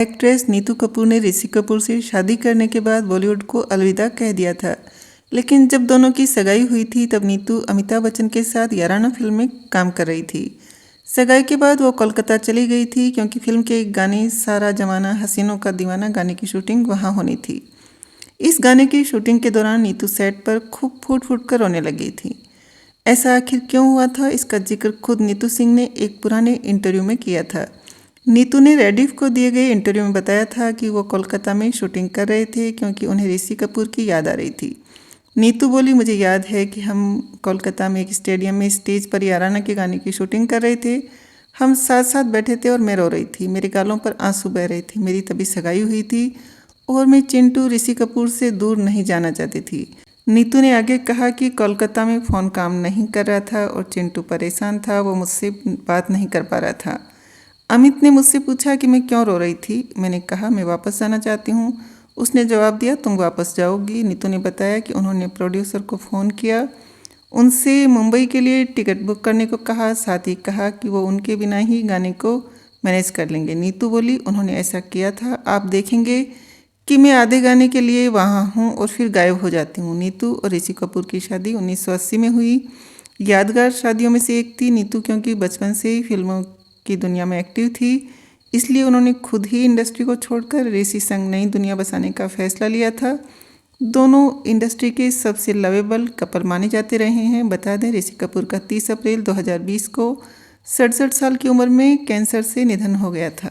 Actress Neetu Kapoor ने ऋषि कपूर से शादी करने के बाद बॉलीवुड को अलविदा कह दिया था। लेकिन जब दोनों की सगाई हुई थी तब नीतू अमिताभ बच्चन के साथ याराना फिल्म में काम कर रही थी। सगाई के बाद वो कोलकाता चली गई थी क्योंकि फिल्म के एक गाने सारा जमाना हसीनों का दीवाना गाने की शूटिंग वहाँ होनी थी। इस गाने की शूटिंग के दौरान नीतू सेट पर खूब फूट फूट कर रोने लगी थी। ऐसा आखिर क्यों हुआ था, इसका जिक्र खुद नीतू सिंह ने एक पुराने इंटरव्यू में किया था। नीतू ने रेडिफ को दिए गए इंटरव्यू में बताया था कि वो कोलकाता में शूटिंग कर रहे थे क्योंकि उन्हें ऋषि कपूर की याद आ रही थी। नीतू बोली, मुझे याद है कि हम कोलकाता में एक स्टेडियम में स्टेज पर याराना के गाने की शूटिंग कर रहे थे। हम साथ साथ बैठे थे और मैं रो रही थी, मेरे गालों पर आंसू बह रहे थे। मेरी तभी सगाई हुई थी और मैं चिंटू ऋषि कपूर से दूर नहीं जाना चाहती थी। नीतू ने आगे कहा कि कोलकाता में फ़ोन काम नहीं कर रहा था और चिंटू परेशान था, वो मुझसे बात नहीं कर पा रहा था। अमित ने मुझसे पूछा कि मैं क्यों रो रही थी। मैंने कहा मैं वापस जाना चाहती हूँ। उसने जवाब दिया, तुम वापस जाओगी। नीतू ने बताया कि उन्होंने प्रोड्यूसर को फ़ोन किया, उनसे मुंबई के लिए टिकट बुक करने को कहा, साथ ही कहा कि वो उनके बिना ही गाने को मैनेज कर लेंगे। नीतू बोली, उन्होंने ऐसा किया था, आप देखेंगे कि मैं आधे गाने के लिए वहाँ हूँ और फिर गायब हो जाती हूँ। नीतू और ऋषि कपूर की शादी 1980 में हुई। यादगार शादियों में से एक थी। नीतू क्योंकि बचपन से ही फिल्मों की दुनिया में एक्टिव थी, इसलिए उन्होंने खुद ही इंडस्ट्री को छोड़कर ऋषि संग नई दुनिया बसाने का फैसला लिया था। दोनों इंडस्ट्री के सबसे लवेबल कपल माने जाते रहे हैं। बता दें, ऋषि कपूर का 30 अप्रैल 2020 को 67 साल की उम्र में कैंसर से निधन हो गया था।